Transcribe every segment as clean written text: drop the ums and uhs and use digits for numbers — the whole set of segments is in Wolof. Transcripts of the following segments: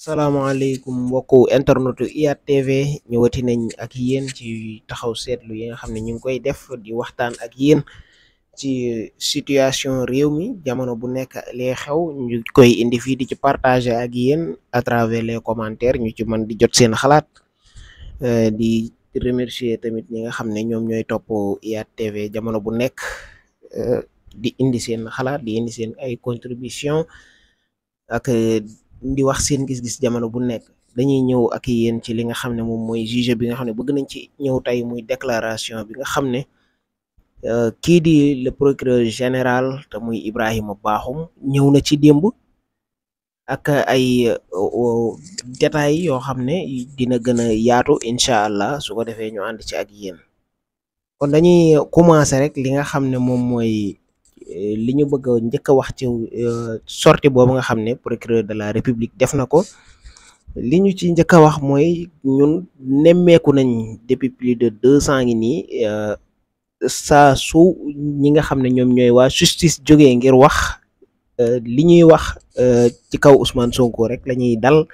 salaamaaleykum mbokku internetu IYAT TV ñëwati nañ ak yéen ci taxaw seetlu yi nga xam ne ñu ngi koy def di waxtaan ak yéen ci situation réew mi jamono bu nekk lee xew ñu koy indi fii di ci partager ak yéen à travers les commentaires ñu ci mën di jot seen xalaat di remercier tamit ñi nga xam ne ñoom ñooy topp IYAT TV jamono bu nekk di indi seen xalaat di indi seen ay contribution ak di wax seen gis-gis jamono bu nekk dañuy ñëw ak yéen ci li nga xam ne moom mooy juge bi nga xam ne bëgg nañ ci ñëw tey muy déclaration bi nga xam ne kii di le procureur général te muy Ibrahima Bakhoum ñëw na ci démb ak ay détails yoo xam ne dina gën a yaatu incha allah su ko defee ñu ànd ci ak yéen kon dañuy commencer rek li nga xam ne moom mooy li ñu bëgg a njëkk a wax ci sortie boobu nga xam ne procureur de la république def na ko li ñu ci njëkk a wax mooy ñun nemmeeku nañ depuis plus de 200 ngi nii saa su ñi nga xam ne ñoom ñooy waa justice jógee ngir wax li ñuy wax ci kaw Ousmane Sonko rek la ñuy dal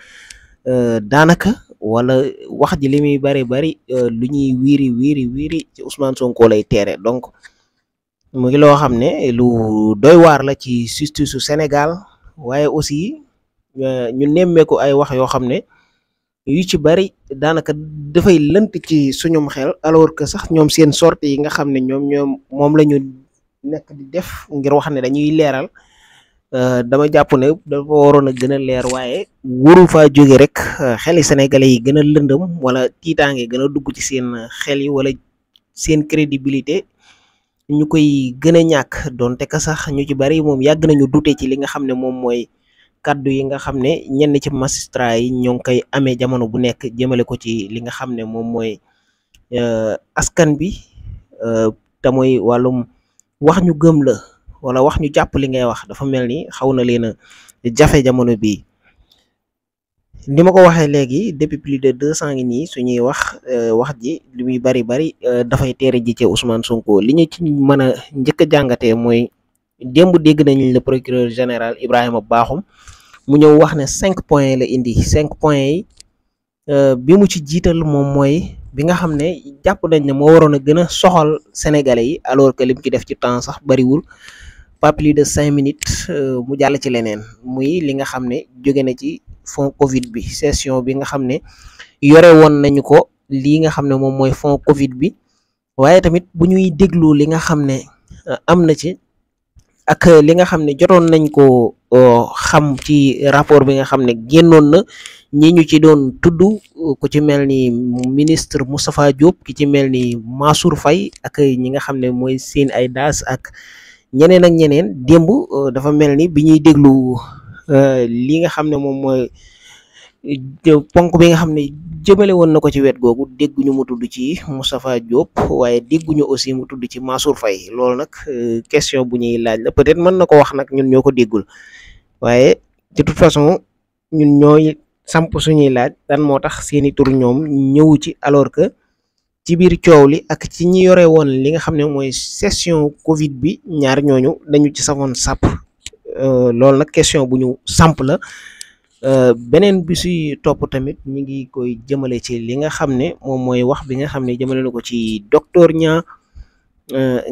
daanaka wala wax ji li muy bari lu ñuy wiiri ci Ousmane Sonko lay teere donc mu ngi loo xam ne lu doy waar la ci justice su Sénégal waaye aussi ñu nemmeeku ay wax yoo xam ne yu ci bari daanaka dafay lënt ci suñum xel alors que sax ñoom seen sortie yi nga xam ne moom la ñu nekk di def ngir wax ne dañuy leeral dama jàpp ne dafa waroon a gën a leer waaye waru faa jóge rek xeli sénégalais yi gën a lëndëm wala tiitaange gën a dugg ci seen xel yi wala seen crédibilité ñu koy gën a ñàkk donte ka sax ñu ci bari moom yàgg nañu dute ci li nga xam ne moom mooy kaddu yi nga xam ne ñenn ci magistrat yi ñoo ngi koy amee jamono bu nekk jëmale ko ci li nga xam ne moom mooy askan bi te mooy wàllum wax ñu gëm la wala wax ñu jàpp li ngay wax dafa mel ni xaw na leen a jafe jamono bii ni ma ko waxee léegi depuis plus de 200 ngi nii suñuy wax ji li muy bari dafay teere ji ci Ousmane Sonko li ñu ci mën a njëkk a jàngatee mooy démb dégg nañ le procureur général Ibrahima Bakhoum mu ñëw wax ne 5 points la indi 5 points yi bi mu ci jiital moom mooy bi nga xam ne jàpp nañ ne moo waroon a gën a soxal sénégalais yi alors que lim ci def ci temps sax bariwul pas plus de 5 minutes mu jàll ci leneen muy li nga xam ne jóge na ci fond Covid bi session bi nga xam ne yore woon nañu ko lii nga xam ne moom mooy fond Covid bi waaye tamit bu ñuy déglu li nga xam ne am na ci ak li nga xam ne jotoon nañ ko xam ci rapport bi nga xam ne génnoon na ñi ñu ci doon tudd ku ci mel ni ministre Moustapha Diop ki ci mel ni Mansour Faye ak ñi nga xam ne mooy seen ay daas ak ñeneen ak ñeneen démb dafa mel ni bi ñuy déglu li nga xam ne moom mooy ponk bi nga xam ne jëmale woon na ko ci wet googu dégguñu mu tudd ci Moustapha Diop waaye dégguñu aussi mu tudd ci Mansour Faye loolu nag question bu ñuy laaj la peut-être mën na ko wax nag ñun ñoo ko déggul waaye de toute façon ñun ñooy samp suñuy laaj dan moo tax seeni tur ñoom ñëwu ci alors que ci biir coow li ak ci ñi yore woon li nga xam ne mooy session Covid bi ñaar ñooñu dañu ci safoon sàpp loolu nag question bu ñu samp la beneen bi si topp tamit ñi ngi koy jëmale ci li nga xam ne moom mooy wax bi nga xam ne jëmale na ko ci docteur Niang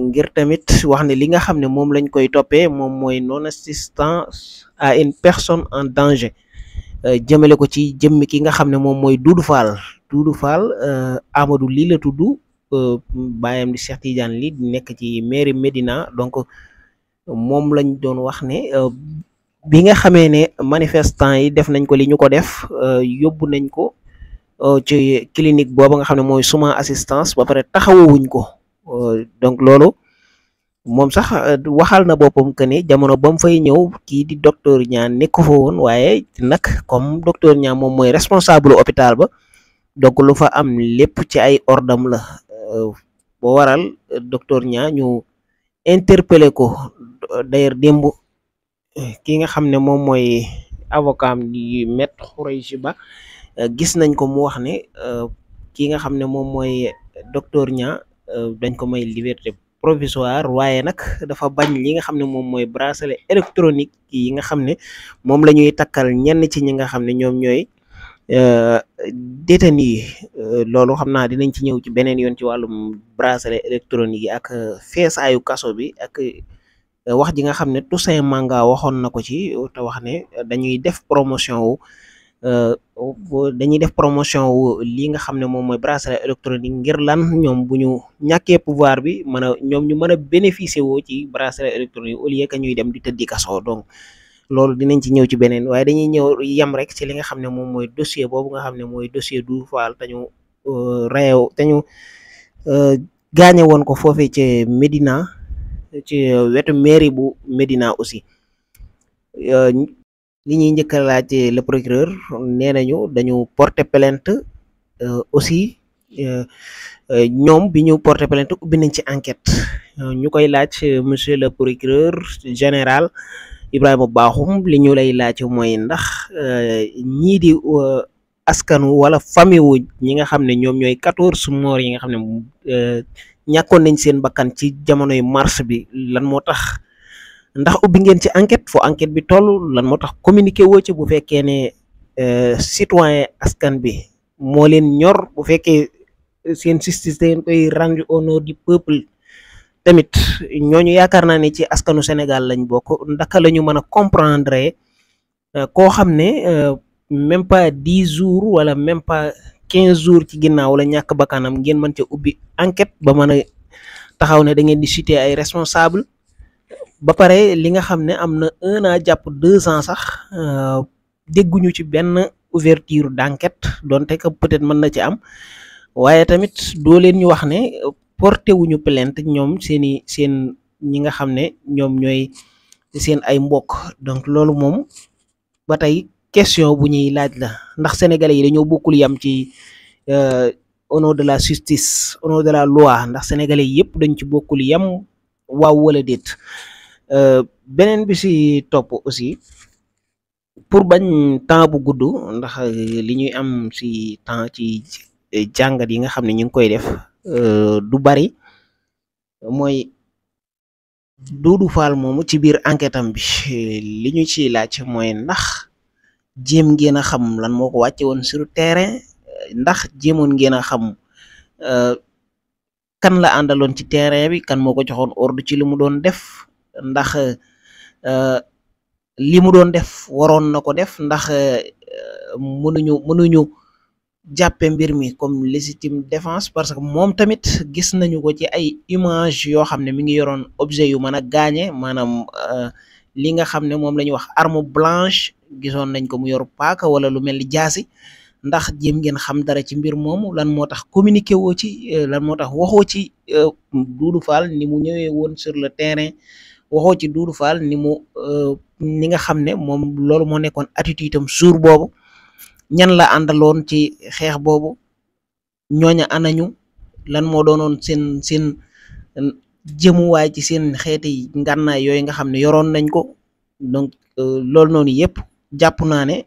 ngir tamit wax ne li nga xam ne moom lañ koy toppee moom mooy non assistance à une personne en danger jëmale ko ci jëmmi ki nga xam ne moom mooy Doudou Fall Amadou lii la tudd baayam di Cheikh Tidiane li nekk ci mairie Médina donc moom lañ doon wax ne bi nga xamee ne manifestant yi def nañ ko li ñu ko def yóbbu nañ ko ci clinique boobu nga xam ne mooy suma assistance ba pare taxawuwuñ ko donc loolu moom sax waxal na boppam que ne jamono ba mu fay ñëw kii di docteur Niang nekk fa woon waaye nag comme docteur Niang moom mooy responsable hôpital ba donc lu fa am lépp ci ay ordam la boo waral docteur Niang ñu interpellé ko d'ailleurs démb ki nga xam ne moom mooy avocat am di maître Khoureychi Ba gis nañ ko mu wax ne ki nga xam ne moom mooy docteur Niang dañ ko may liberté provisoire waaye nag dafa bañ li nga xam ne moom mooy bracelet électronique yi nga xam ne moom la ñuy takkal ñenn ci ñi nga xam ne ñoom ñooy détenu yi loolu xam naa dinañ ci ñëw ci beneen yoon ci wàllum bracelet électronique yi ak feesaayu kaso bi ak wax ji nga xam ne Toussaint Manga waxoon na ko ci te wax ne dañuy def promotion wu li nga xam ne moom mooy bracelet électronique ngir lan ñoom bu ñu ñàkkee pouvoir bi ñoom ñu mën a bénéficier woo ci bracelet électronique au lieu que ñuy dem di tëddi kaso donc loolu dinañ ci ñëw ci beneen waaye dañuy ñëw yem rek ci li nga xam ne moom mooy dossier boobu nga xam ne mooy dossier Doudou Fall te ñu gaañe woon ko foofee ci Médina ci wetu mairie bu Médina aussi li ñuy njëkk a laaj le procureur nee nañu dañu porter plainte aussi ñoom bi ñu porter plainte ubbi nañ ci enquête ñu koy laaj monsieur le procureur général Ibrahima Bakhoum li ñu lay laaj mooy ndax ñii di askanu wala famille wu ñi nga xam ne ñoom ñooy 14 morts yi nga xam ne ñàkkoon nañ seen bakkan ci jamonoy mars bi lan moo tax ndax ubbi ngeen ci enquête fo enquête bi toll lan moo tax communiqué woo ci bu fekkee ne citoyen askan bi moo leen ñor bu fekkee seen justice dañ koy rendre au nom du peuple tamit ñooñu yaakaar naa ne ci askanu Sénégal lañ bokk ndaka la ñu mën a comprendre koo xam ne même pas 10 jours wala même pas 15 jours ci ginnaaw la ñàkk bakkanam ngeen mën ca ubbi enquête ba mën a taxaw ne da ngeen di citer ay responsable ba pare li nga xam ne am na 1 an jàpp 2 ans sax dégguñu ci benn ouverture d'enquête donte que peut-être mën na ci am waaye tamit doo leen ñu wax ne porté wuñu plainte ñoom seen ñi nga xam ne ñoom ñooy seen ay mbokk donc loolu moom ba tey question bu ñuy laaj la ndax sénégalais yi dañoo bokkul yam ci au nom de la justice au nom de la loi ndax sénégalais yëpp dañ ci bokkul yam waaw wala déet beneen bi ci topp aussi pour bañ temps bu gudd ndax li ñuy am ci temps ci jàngat yi nga xam ne ñu ngi koy def du bari mooy Doudou Fall moomu ci biir enquête am bi li ñu ciy laaj mooy ndax jéem ngeen a xam lan moo ko wàcce woon sur terrain ndax jéemoon ngeen a xam kan la àndaloon ci terrain bi kan moo ko joxoon ordre ci li mu doon def ndax li mu doon def waroon na ko def ndax mënuñu jàppe mbir mi comme légitime défense parce que moom tamit gis nañu ko ci ay image yoo xam ne mi ngi yoroon objet yu mën a gaañe maanaam li nga xam ne moom la ñuy wax arme blanche gisoon nañ ko mu yor paaka wala lu mel ni jaasi ndax jéem ngeen xam dara ci mbir moomu lan moo tax communiqué woo ci lan moo tax waxoo ci Doudou Fall ni mu ñëwee woon sur le terrain waxoo ci Doudou Fall ni nga xam ne moom loolu moo nekkoon attitude am jour boobu ñan la àndaloon ci xeex boobu ñooña anañu lan moo doonoon seen jëmuwaay ci seen xeeti ngànnaay yooyu nga xam ne yoroon nañ ko donc loolu noonu yëpp jàpp naa ne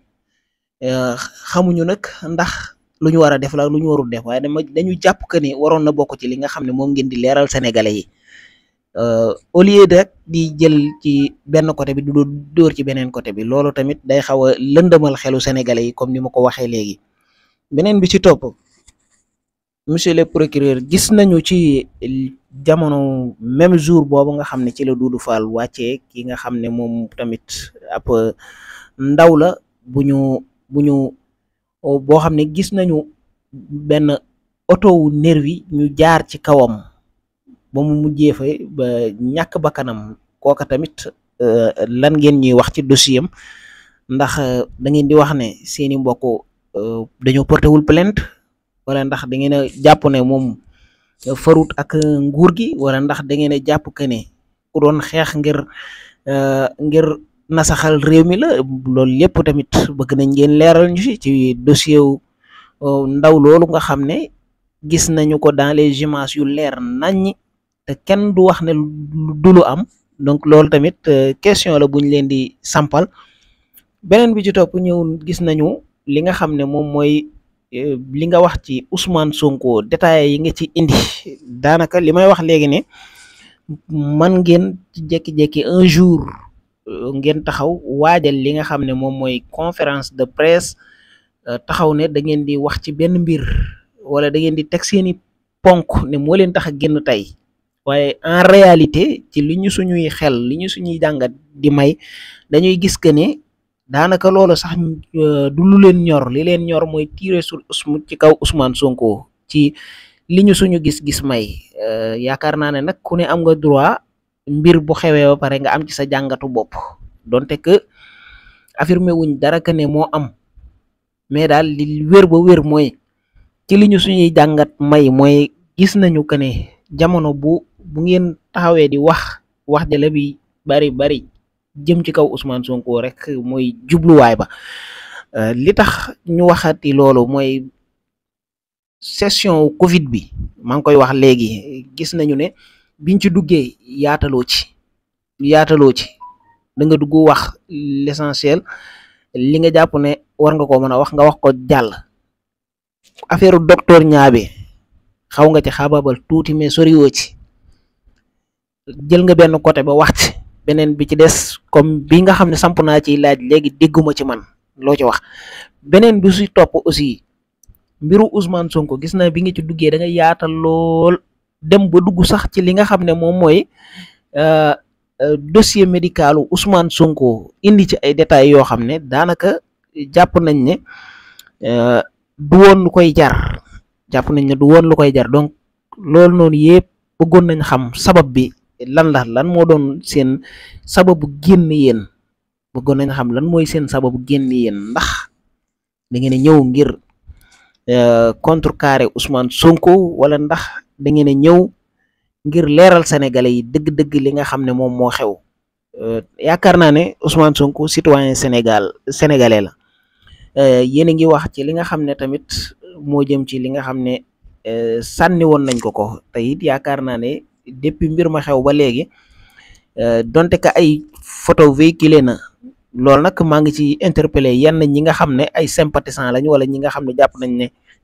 xamuñu nag ndax lu ñu war a def la lu ñu warul def waaye dañu jàpp que ni waroon na bokk ci li nga xam ne moom ngeen di leeral sénégalais yi au lieu de di jël ci benn côté bi du dóor ci beneen côté bi loolu tamit day xaw a lëndëmal xelu sénégalais yi comme ni ma ko waxee léegi beneen bi ci topp monsieur le procureur gis nañu ci jamono même jour boobu nga xam ne ci la Doudou Fall wàccee ki nga xam ne moom tamit ab ndaw la boo xam ne gis nañu benn oto wu nervi ñu jaar ci kawam ba mu mujjee fa ba ñàkk bakkanam kooka tamit lan ngeen ñuy wax ci dossier am ndax da ngeen di wax ne seeni mbokk dañoo porté wul plainte wala ndax da ngeen a jàpp ne moom farut ak nguur gi wala ndax da ngeen a jàpp que ne ku doon xeex ngir nasaxal réew mi la loolu lépp tamit bëgg nañ ngeen leeral ñu ci dossier wu ndaw loolu nga xam ne gis nañu ko dans les images yu leer naññ te kenn du wax ne du lu am donc loolu tamit question la buñ leen di sampal beneen bi ci topp ñëw gis nañu li nga xam ne moom mooy li nga wax ci Ousmane Sonko détails yi nga ci indi daanaka li may wax léegi ne man ngeen jékki-jékki un jour ngeen taxaw waajal li nga xam ne moom mooy conférence de presse taxaw ne da ngeen di wax ci benn mbir wala da ngeen di teg seeni ponk ne moo leen tax a génn tey waaye en réalité ci li ñu suñuy xel li ñu suñuy jàngat di may dañuy gis que ne daanaka loolu sax du lu leen ñor li leen ñor mooy tirer sur ci kaw Ousmane Sonko ci li ñu suñu gis-gis may yaakaar naa ne nag ku ne am nga droit mbir bu xewee ba pare nga am ci sa jàngatu bopp donte que affirmé wuñ dara que ne moo am mais daal li wér ba wér mooy ci li ñu suñuy jàngat may mooy gis nañu que ne jamono bu ngeen taxawee di wax jale bi bari jëm ci kaw Ousmane Sonko rek mooy jubluwaay ba li tax ñu waxati loolu mooy session Covid bi maa ngi koy wax léegi gis nañu ne biñ ci duggee yaataloo ci da nga dugg wax l'essentiel li nga jàpp ne war nga ko mën a wax nga wax ko jàll affaire docteur Niabe xaw nga ci xaabaabal tuuti mais soriwoo ci jël nga benn côté ba wax ci beneen bi ci des comme bi nga xam ne samp naa ci laaj léegi dégguma ci man loo ci wax beneen bi si topp aussi mbiru Ousmane Sonko gis naa bi nga ci duggee da nga yaatal lool dem ba dugg sax ci li nga xam ne moom mooy dossier médicalu Ousmane Sonko indi ci ay détails yoo xam ne daanaka jàpp nañ ne du woon lu koy jar donc loolu noonu yëpp bëggoon nañ xam sabab bi lan moo doon seen sababu génn yéen bëggoon nañ xam lan mooy seen sababu génn yéen ndax da ngeen a ñëw ngir contrecarrer Ousmane Sonko wala ndax da ngeen a ñëw ngir leeral sénégalais yi dëgg-dëgg li nga xam ne moom moo xew yaakaar naa ne Ousmane Sonko citoyen sénégalais la yéen a ngi wax ci li nga xam ne tamit moo jëm ci li nga xam ne sànni woon nañ ko te it yaakaar naa ne depuis mbir ma xew ba léegi donte ka ay photo véhiculé na loolu nag maa ngi ci interpellé yenn ñi nga xam ne ay sympathisants lañu wala ñi nga xam ne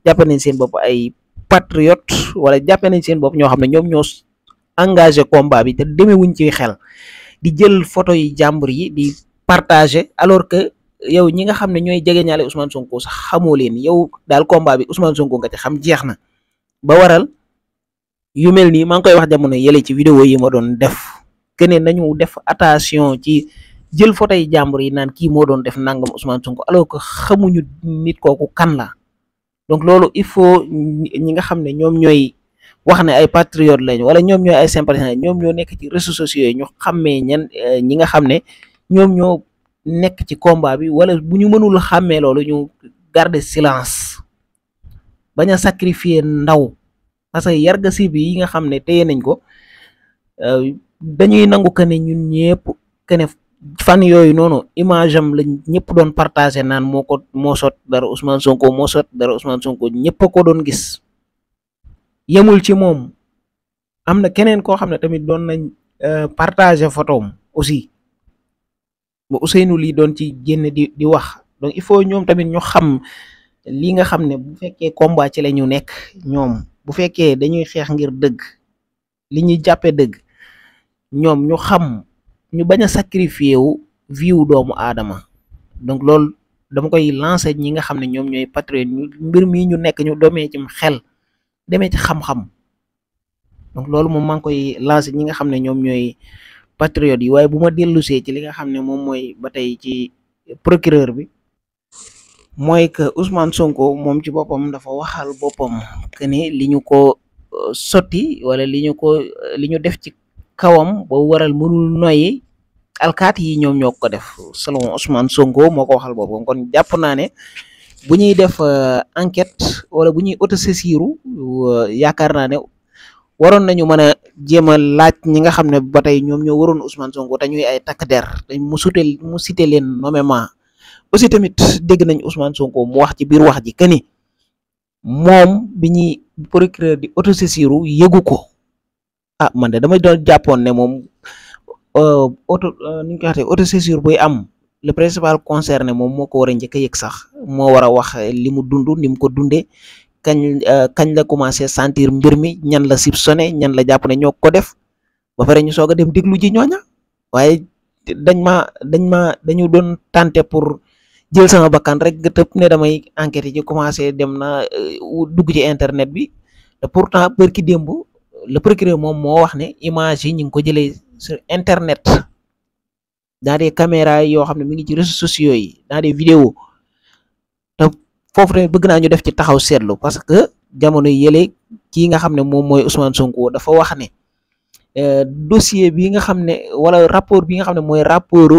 jàpp nañ seen bopp ay patriote wala jàppe nañ seen bopp ñoo xam ne ñoom ñoo engagé combat bi te demewuñ ci xel di jël photo yi jàmbur yi di partager alors que yow ñi nga xam ne ñooy jegeñaale Ousmane Sonko sax xamoo leen yow daal combat bi Ousmane Sonko nga ci xam jeex na ba waral yu mel nii maa ngi koy wax jamono yële ci vidéo yi ma doon def keneen nañu def attention ci jël photo yi jàmbur yi naan kii moo doon def nangam Ousmane Sonko alors que xamuñu nit kooku kan la donc loolu il faut ñi nga xam ne ñoom ñooy wax ne ay patriotes lañ wala ñoom ñooy ay sympathisants ñoom ñoo nekk ci réseaux sociaux yi ñu xàmmee ñi nga xam ne ñoom ñoo nekk ci combat bi wala bu ñu mënul xàmmee loolu ñu garder silence bañ a sacrifier ndaw parce que yarga si bi yi nga xam ne téye nañ ko dañuy nangu que ne ñun ñëpp que ne fan yooyu noonu image am lañ ñëpp doon partagé naan moo sot dara Ousmane Sonko ñëpp a ko doon gis yemul ci moom am na keneen koo xam ne tamit doon nañ partagé photom aussi ba Ousseynou lii doon ci génn di wax donc il faut ñoom tamit ñu xam li nga xam ne bu fekkee combat ci la ñu nekk ñoom bu fekkee dañuy xeex ngir dëgg li ñuy jàppee dëgg ñoom ñu xam ñu bañ a sacrifier wu viwu doomu aadama donc loolu dama koy lancer ñi nga xam ne ñoom ñooy patriote ñu mbir mi ñu nekk ñu domee ci xel demee ci xam-xam donc loolu moom maa ngi koy lancer ñi nga xam ne ñoom ñooy patriote yi waaye bu ma dellusee ci li nga xam ne moom mooy ba tey ci procureur bi mooy que Ousmane Sonko moom ci boppam dafa waxal boppam que ne li ñu ko sotti wala li ñu def ci kawam ba waral mënul noyyi alkaati yi ñoom ñoo ko def selon Ousmane Sonko moo ko waxal boppam kon jàpp naa ne bu ñuy def enquête wala bu ñuy autosaisiru yaakaar naa ne waroon nañu mën a jéem a laaj ñi nga xam ne ba tey ñoom ñoo waroon Ousmane Sonko te ñuy ay takk der te mu cité leen nommément aussi tamit dégg nañ Ousmane Sonko mu wax ci biir wax ji que ni moom bi ñuy procureur di autosaisiru yëgu ko man de dama doon jàppoon ne moom ni ñu ko waxee autosaisir buy am le principal concerné moom moo ko war a njëkk a yëg sax moo war a wax li mu dund ni mu ko dundee kañ la commencé sentir mbir mi ñan la soupçonné ñan la jàpp ne ñoo ko def ba pare ñu soog a dem déglu ji ñooña waaye dañu doon tenter pour jël sama bakkan rek nga tëb ne damay enquête ci commencé dem na dugg ci internet bi te pourtant bërki démb le procureur moom moo wax ne image yi ñu ngi ko jëlee sur internet dans des caméras yoo xam ne mi ngi ci réseaux sociaux yi dans des vidéos te foofu tamit bëgg naa ñu def ci taxaw seetlu parce que jamono yële kii nga xam ne moom mooy Ousmane Sonko dafa wax ne dossier bi nga xam ne wala rapport bi nga xam ne mooy rapportu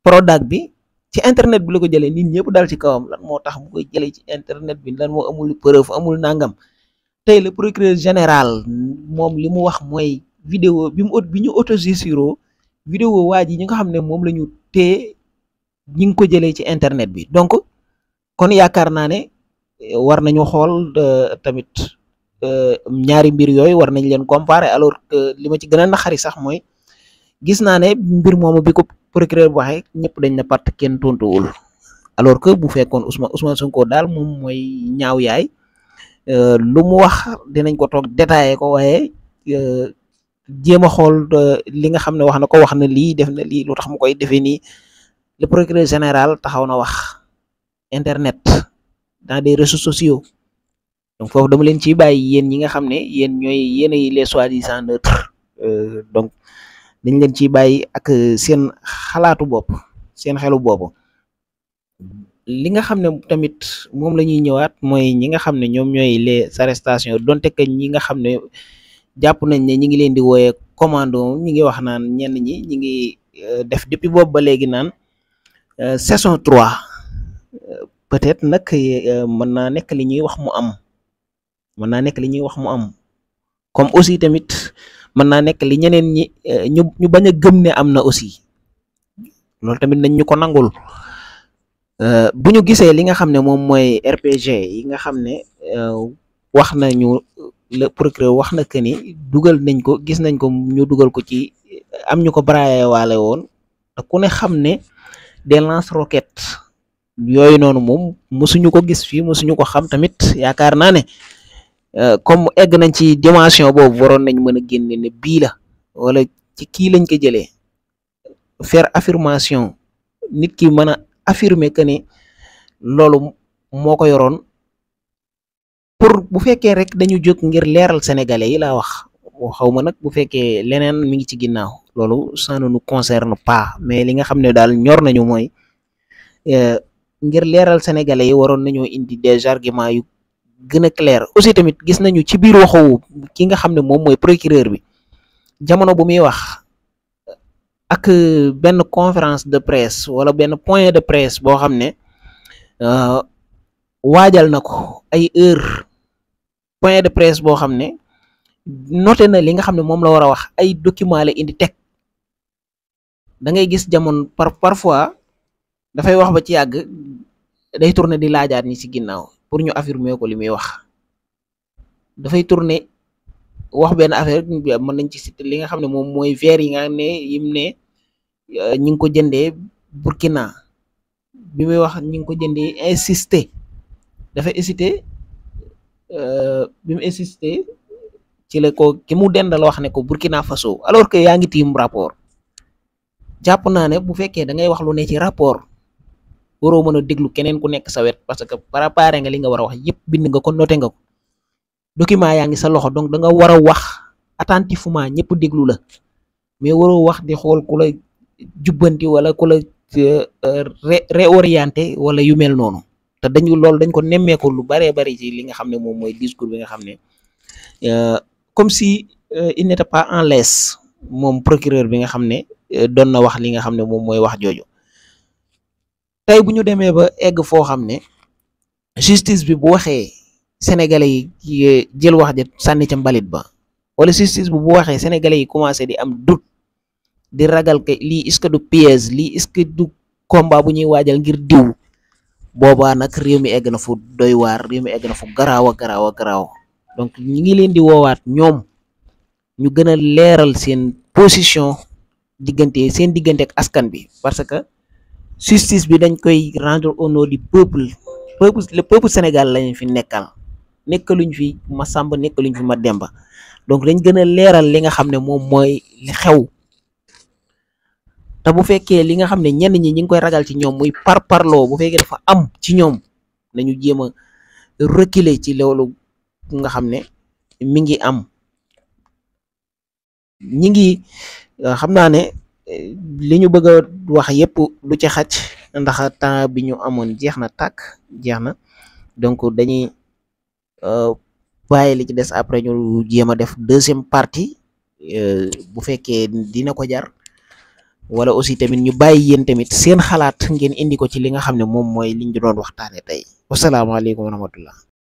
Prodac bi ci internet bi la ko jëlee nit ñëpp dal ci kawam lan moo tax mu koy jëlee ci internet bi lan moo amul preuve amul nangam tey le procureur général moom li mu wax mooy vidéo bi ñu autosaisiroo vidéo waa ji ñi nga xam ne moom la ñu téye ñi ngi ko jëlee ci internet bi donc kon yaakaar naa ne war nañu xool tamit ñaari mbir yooyu war nañ leen comparer alors que li ma ci gën a naxari sax mooy gis naa ne mbir moomu bi ko procureur bu waxee ñëpp dañ na part kenn tontuwul alors que bu fekkoon Ousmane Sonko daal moom mooy ñaaw yaay lu mu wax dinañ ko toog détaillé ko waaye jéem a xool li nga xam ne wax na lii def na lii lu tax mu koy defee nii le procureur général taxaw na wax internet dans des réseaux sociaux donc foofu dama leen ciy bàyyi yéen ñi nga xam ne yéen les soi-disant neutres donc dañ leen ciy bàyyi ak seen xalaatu bopp seen xelu bopp li nga xam ne tamit moom la ñuy ñëwaat mooy ñi nga xam ne ñoom ñooy les arrestations donte que ñi nga xam ne jàpp nañ ne ñi ngi leen di wooyee commando ñi ngi wax naan ñenn ñi ngi def depuis boobu ba léegi naan saison 3 peut-être nag mën naa nekk li ñuy wax mu am comme aussi tamit mën naa nekk li ñeneen ñi ñu bañ a gëm ne am na aussi loolu tamit nañ ñu ko nangul bu ñu gisee li nga xam ne moom mooy RPG yi nga xam ne wax nañu le procureur wax na que ni dugal nañ ko gis nañ ko ñu dugal ko ci am ñu ko braillé waale woon te ku ne xam ne des lance-roquettes yooyu noonu moom mosuñu ko gis fii mosuñu ko xam tamit yaakaar naa ne comme egg nañ ci dimension boobu waroon nañ mën a génne ne bii la wala ci kii lañ ko jëlee faire affirmation nit ki mën a affirmer que ni loolu moo ko yoroon pour bu fekkee rek dañu jóg ngir leeral sénégalais yi laa wax xaw ma nag bu fekkee leneen mi ngi ci ginnaaw loolu ça ne nous concerne pas mais li nga xam ne daal ñor nañu mooy ngir leeral sénégalais yi waroon nañoo indi des arguments yu gën a clair aussi tamit gis nañu ci biir waxu ki nga xam ne moom mooy procureur bi jamono bu muy wax ak benn conférence de presse wala benn point de presse boo xam ne waajal na ko ay heure point de presse boo xam ne noté na li nga xam ne moom la war a wax ay document la indi teg da ngay gis jamono parfois dafay wax ba ci yàgg day tourner di laajaat ñi ci ginnaaw pour ñu affirmer ko li muy wax dafay tourner wax benn affaire mën nañ ci citer li nga xam ne moom mooy verre yi nga ne yim ne ñi ngi ko jëndee Burkina bi muy wax ñi ngi ko jëndee insister dafa hésiter bi mu insister ci la ko ki mu dendal wax ne ko Burkina Faso alors que yaa ngi tiim rapport jàpp naa ne bu fekkee da ngay wax lu ne ci rapport waroo mën a déglu keneen ku nekk sa wet parce que préparé nga li nga war a wax yëpp bind nga ko noté nga ko document yaa ngi sa loxo donc da nga war a wax attentivement ñëpp déglu la mais waroo wax di xool ku la jubbanti wala ku la réorienté wala yu mel noonu te loolu dañ ko nemmeeku lu baree bari ci li nga xam ne moom mooy discours bi nga xam ne comme si il n'était pas en l'aise moom procureur bi nga xam ne doon na wax li nga xam ne moom mooy wax jooju tey bu ñu demee ba egg foo xam ne justice bi bu waxee sénégalais yi jël wax ja sànni ca mbalit ba wala justice bi bu waxee sénégalais yi commencé di am doute di ragal ke lii est-ce que du piège lii est-ce que du combat bu ñuy waajal ngir diw boobaa nag réew mi egg na fu doy waar réew mi egg na fu garaaw a garaaw a garaaw donc ñi ngi leen di woowaat ñoom ñu gën a leeral seen position seen diggante ak askan bi parce que justice bi dañ koy rendre au nom du le peuple Sénégal lañ fi nekkaluñ fi Masamba nekkaluñ fi Mademba donc dañ gën a leeral li nga xam ne moom mooy li xew. te bu fekkee li nga xam ne ñenn ñi ngi koy ragal ci ñoom muy parparloo bu fekkee dafa am ci ñoom nañu jéem a reculer ci loolu nga xam ne mi ngi am. ñi ngi xam naa ne li ñu bëgg a wax yépp du ci xaj ndax temps bi ñu amoon jeex na tàkk jeex na, donc dañuy bàyyi li ci des après ñu jéem a def deuxième partie bu fekkee dina ko jar, wala aussi tamit ñu bàyyi yéen tamit seen xalaat ngeen indi ko ci li nga xam ne moom mooy liñ doon waxtaane tey. Wasalaamaaleykum wa rahmatullah.